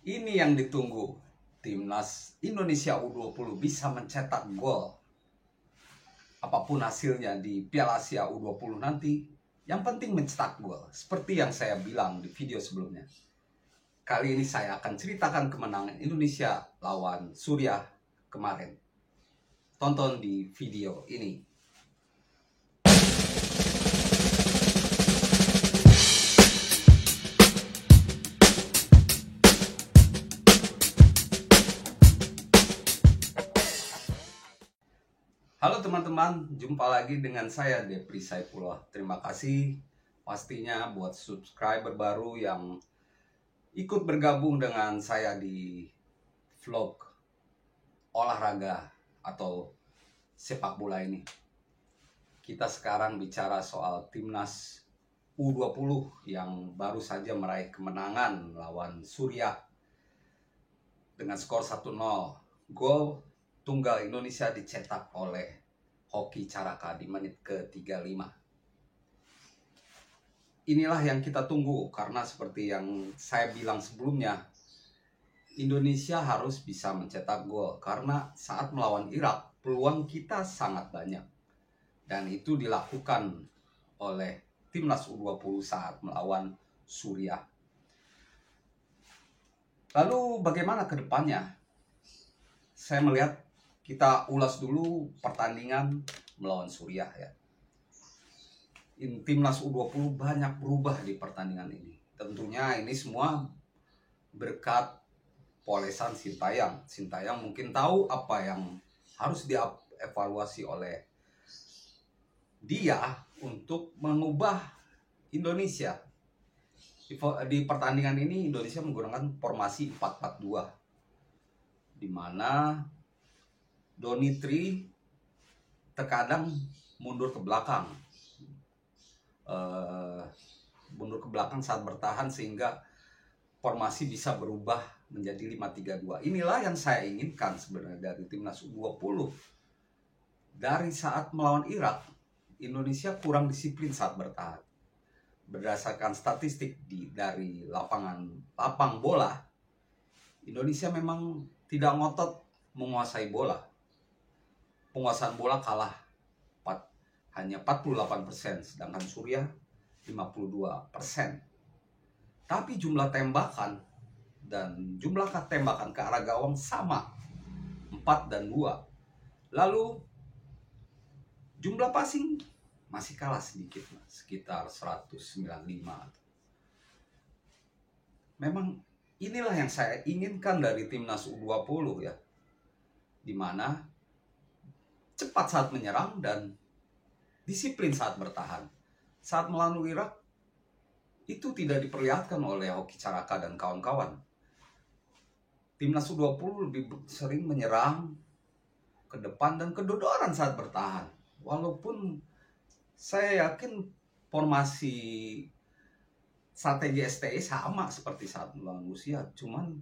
Ini yang ditunggu. Timnas Indonesia U20 bisa mencetak gol. Apapun hasilnya di Piala Asia U20 nanti, yang penting mencetak gol. Seperti yang saya bilang di video sebelumnya. Kali ini saya akan ceritakan kemenangan Indonesia lawan Suriah kemarin. Tonton di video ini. Halo teman-teman, jumpa lagi dengan saya Depri Saifullah. Terima kasih pastinya buat subscriber baru yang ikut bergabung dengan saya di vlog olahraga atau sepak bola ini. Kita sekarang bicara soal timnas U20 yang baru saja meraih kemenangan lawan Suriah dengan skor 1-0. Gol tunggal Indonesia dicetak oleh Hoki Caraka di menit ke-35. Inilah yang kita tunggu, karena seperti yang saya bilang sebelumnya, Indonesia harus bisa mencetak gol, karena saat melawan Irak peluang kita sangat banyak, dan itu dilakukan oleh timnas U20 saat melawan Suriah. Lalu bagaimana ke depannya? Saya melihat kita ulas dulu pertandingan melawan Suriah ya. Timnas U20 banyak berubah di pertandingan ini. Tentunya ini semua berkat polesan Sintayong. Sintayong mungkin tahu apa yang harus dievaluasi oleh dia untuk mengubah Indonesia. Di pertandingan ini Indonesia menggunakan formasi 4-4-2, di mana Donitri terkadang mundur ke belakang, saat bertahan, sehingga formasi bisa berubah menjadi 5-3-2. Inilah yang saya inginkan sebenarnya dari timnas U20. Dari saat melawan Irak, Indonesia kurang disiplin saat bertahan. Berdasarkan statistik dari lapang bola, Indonesia memang tidak ngotot menguasai bola. Penguasaan bola kalah hanya 48%, sedangkan Suriah 52%. Tapi jumlah tembakan dan jumlah tembakan ke arah gawang sama, 4 dan 2. Lalu jumlah passing masih kalah sedikit, sekitar 195. Memang inilah yang saya inginkan dari timnas U20 ya, dimana cepat saat menyerang dan disiplin saat bertahan. Saat melawan Irak itu tidak diperlihatkan oleh Hoki Caraka dan kawan-kawan. Timnas U20 lebih sering menyerang ke depan dan kedodoran saat bertahan. Walaupun saya yakin formasi strategi STI sama seperti saat melawan Rusia, cuman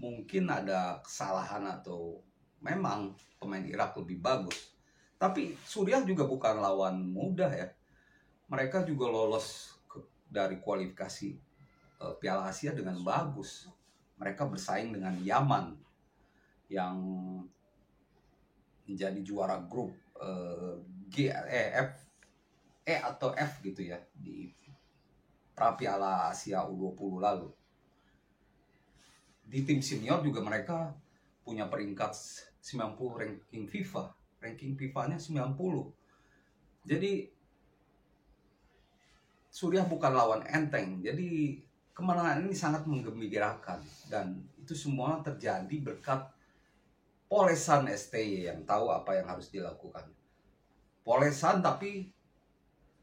mungkin ada kesalahan atau memang pemain Irak lebih bagus. Tapi Suriah juga bukan lawan mudah ya. Mereka juga lolos dari kualifikasi Piala Asia dengan bagus. Mereka bersaing dengan Yaman yang menjadi juara grup E atau F gitu ya di pra Piala Asia U20 lalu. Di tim senior juga mereka punya peringkat 90 ranking FIFA. Ranking FIFA-nya 90. Jadi Suriah bukan lawan enteng. Jadi kemenangan ini sangat menggembirakan, dan itu semua terjadi berkat polesan STY yang tahu apa yang harus dilakukan. Polesan, tapi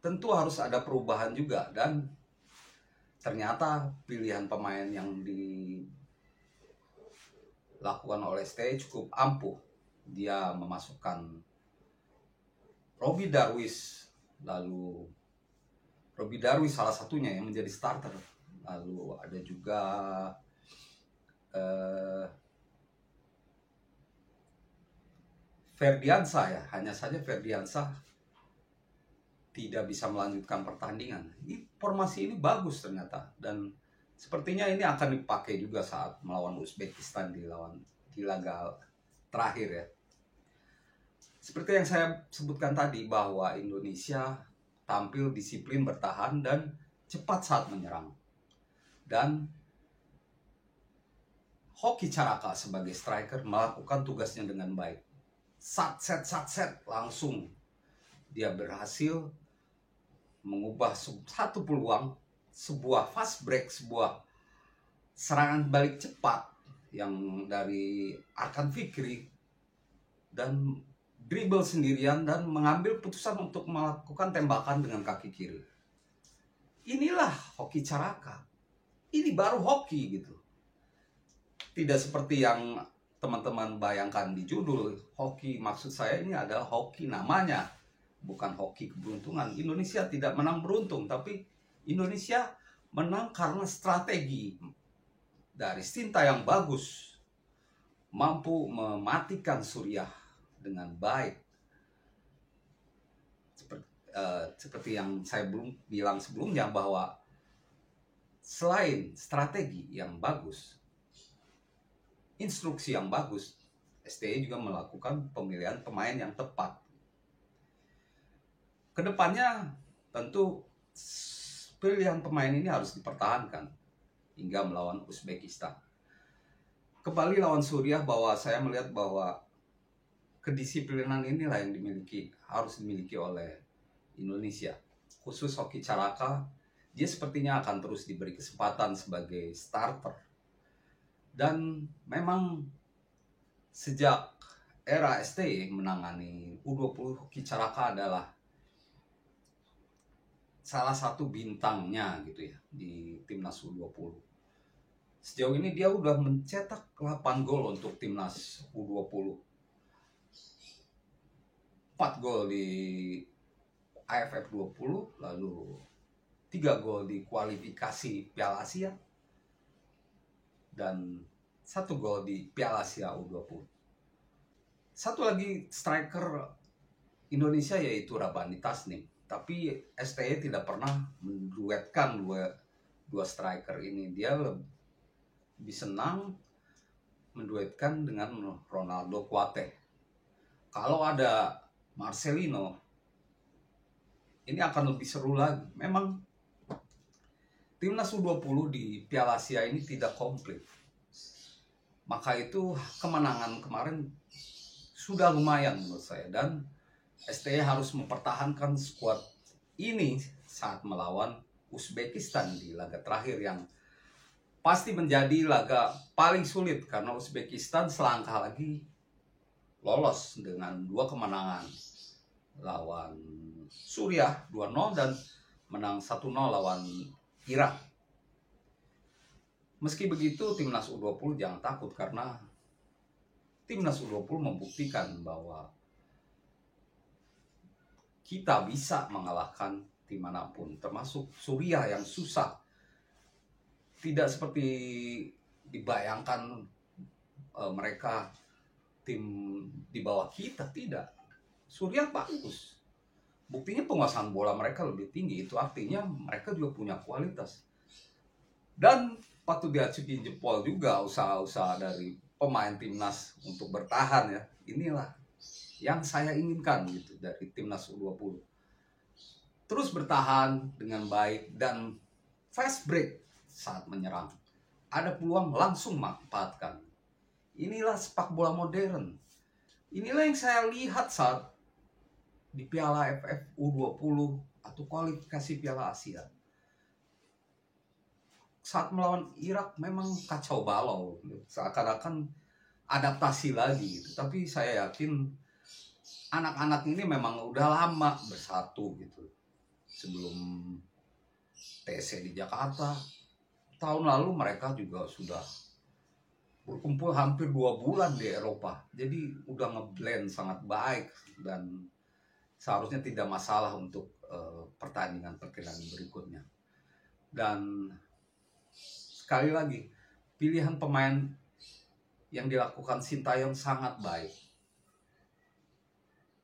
tentu harus ada perubahan juga, dan ternyata pilihan pemain yang dilakukan oleh STY cukup ampuh. Dia memasukkan Robbie Darwish, lalu Robbie Darwish salah satunya yang menjadi starter. Lalu ada juga Ferdiansyah ya. Hanya saja Ferdiansyah tidak bisa melanjutkan pertandingan. Formasi ini bagus ternyata, dan Sepertinya ini akan dipakai juga saat melawan Uzbekistan di laga terakhir ya. Seperti yang saya sebutkan tadi bahwa Indonesia tampil disiplin bertahan dan cepat saat menyerang. Dan Hoki Caraka sebagai striker melakukan tugasnya dengan baik. Sat set langsung dia berhasil mengubah satu peluang, sebuah fast break, sebuah serangan balik cepat yang dari Arkan Fikri, dan dribble sendirian dan mengambil putusan untuk melakukan tembakan dengan kaki kiri. Inilah Hoki Caraka. Ini baru hoki gitu. Tidak seperti yang teman-teman bayangkan di judul. Hoki, maksud saya ini adalah hoki namanya, bukan hoki keberuntungan. Indonesia tidak menang beruntung, tapi Indonesia menang karena strategi dari Sintayong bagus, mampu mematikan Suriah dengan baik. Seperti yang saya belum bilang sebelumnya, bahwa selain strategi yang bagus, instruksi yang bagus, STY juga melakukan pemilihan pemain yang tepat. Kedepannya tentu pilihan pemain ini harus dipertahankan hingga melawan Uzbekistan. Kembali lawan Suriah, bahwa saya melihat bahwa kedisiplinan inilah yang harus dimiliki oleh Indonesia. Khusus Hoki Caraka, dia sepertinya akan terus diberi kesempatan sebagai starter. Dan memang sejak era STY menangani U20, Hoki Caraka adalah salah satu bintangnya gitu ya di timnas U20. Sejauh ini dia udah mencetak 8 gol untuk timnas U20. 4 gol di AFF 20, lalu 3 gol di kualifikasi Piala Asia, dan 1 gol di Piala Asia U20. Satu lagi striker Indonesia yaitu Rabani Tasnim. Tapi STY tidak pernah menduetkan dua striker ini. Dia lebih senang menduetkan dengan Ronaldo Kuate. Kalau ada Marcelino, ini akan lebih seru lagi. Memang timnas U20 di Piala Asia ini tidak komplit. Maka itu kemenangan kemarin sudah lumayan menurut saya. Dan STY harus mempertahankan skuad ini saat melawan Uzbekistan di laga terakhir, yang pasti menjadi laga paling sulit karena Uzbekistan selangkah lagi lolos dengan 2 kemenangan. Lawan Suriah 2-0 dan menang 1-0 lawan Irak. Meski begitu, timnas U20 jangan takut, karena timnas U20 membuktikan bahwa kita bisa mengalahkan tim manapun, termasuk Suriah yang susah. Tidak seperti dibayangkan mereka tim di bawah kita, tidak. Suriah bagus. Buktinya penguasaan bola mereka lebih tinggi. Itu artinya mereka juga punya kualitas. Dan patut diacungi jempol juga usaha-usaha dari pemain timnas untuk bertahan ya. Inilah yang saya inginkan gitu dari timnas U20. Terus bertahan dengan baik dan fast break saat menyerang. Ada peluang langsung manfaatkan. Inilah sepak bola modern. Inilah yang saya lihat saat di Piala AFF U20 atau kualifikasi Piala Asia. Saat melawan Irak memang kacau balau, seakan-akan adaptasi lagi gitu. Tapi saya yakin anak-anak ini memang udah lama bersatu gitu. Sebelum TC di Jakarta, tahun lalu mereka juga sudah berkumpul hampir 2 bulan di Eropa. Jadi udah ngeblend sangat baik dan seharusnya tidak masalah untuk pertandingan-pertandingan berikutnya. Dan sekali lagi, pilihan pemain yang dilakukan Sintayong sangat baik.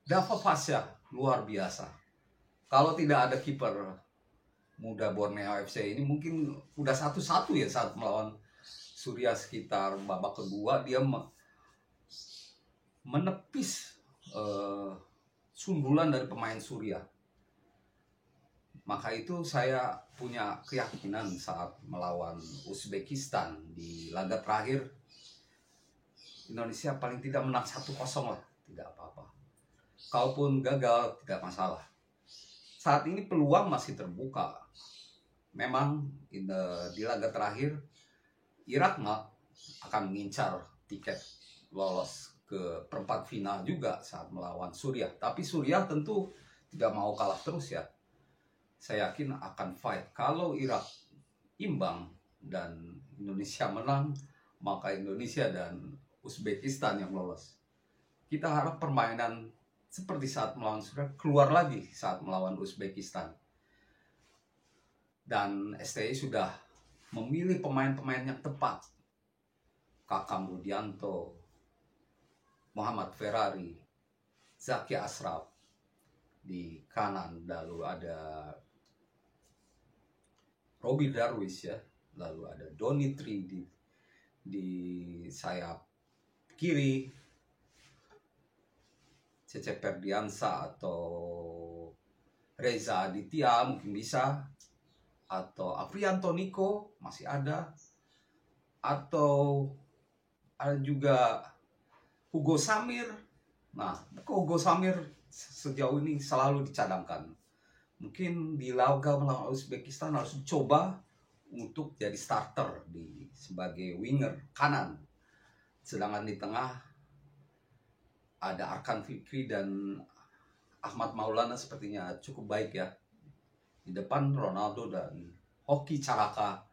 Dava Fasya luar biasa. Kalau tidak ada kiper muda Borneo FC ini mungkin udah 1-1 ya saat melawan Surya sekitar babak kedua. Dia menepis sundulan dari pemain Surya. Maka itu saya punya keyakinan saat melawan Uzbekistan di laga terakhir, Indonesia paling tidak menang 1-0 lah, tidak apa-apa. Kalaupun gagal tidak masalah. Saat ini peluang masih terbuka. Memang di laga terakhir Irak akan mengincar tiket lolos ke perempat final juga saat melawan Suriah. Tapi Suriah tentu tidak mau kalah terus ya. Saya yakin akan fight. Kalau Irak imbang dan Indonesia menang, maka Indonesia dan Uzbekistan yang lolos. Kita harap permainan seperti saat melawan Suriah keluar lagi saat melawan Uzbekistan. Dan STI sudah memilih pemain-pemain yang tepat. Kakang Rudianto, Muhammad Ferrari, Zaki Ashraf di kanan, lalu ada Robi Darwish ya, lalu ada Donitri di sayap kiri, Cece Ferdiansa atau Reza Aditya mungkin bisa, atau Afrianto Niko masih ada, atau ada juga Hugo Samir. Nah, Hugo Samir sejauh ini selalu dicadangkan. Mungkin di laga melawan Uzbekistan harus dicoba untuk jadi starter sebagai winger kanan. Sedangkan di tengah ada Arkan Fikri dan Ahmad Maulana sepertinya cukup baik ya. Di depan Ronaldo dan Hoki Caraka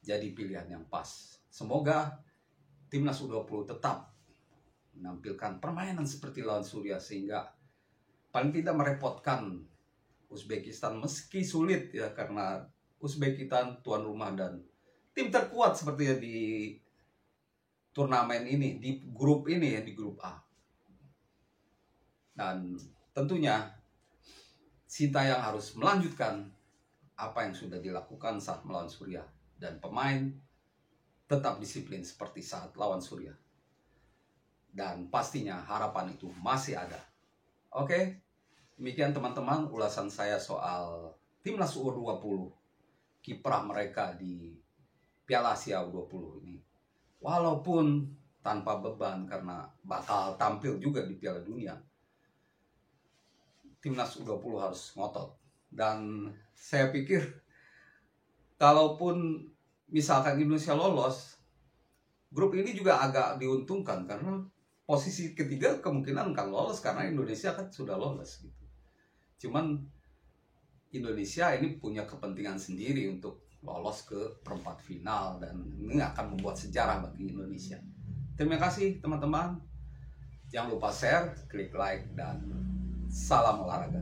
jadi pilihan yang pas. Semoga timnas U20 tetap menampilkan permainan seperti lawan Suriah sehingga paling tidak merepotkan Uzbekistan meski sulit ya, karena Uzbekistan tuan rumah dan tim terkuat seperti di turnamen ini, di grup ini ya, di grup A. Dan tentunya Sintayong harus melanjutkan apa yang sudah dilakukan saat melawan Suriah, dan pemain tetap disiplin seperti saat lawan Suriah. Dan pastinya harapan itu masih ada. Oke. Demikian teman-teman ulasan saya soal timnas U20, kiprah mereka di Piala Asia U20 ini. Walaupun tanpa beban karena bakal tampil juga di Piala Dunia, timnas U20 harus ngotot. Dan saya pikir kalaupun misalkan Indonesia lolos, grup ini juga agak diuntungkan karena posisi ketiga kemungkinan akan lolos karena Indonesia kan sudah lolos gitu. Cuman Indonesia ini punya kepentingan sendiri untuk lolos ke perempat final dan ini akan membuat sejarah bagi Indonesia. Terima kasih teman-teman. Jangan lupa share, klik like, dan salam olahraga.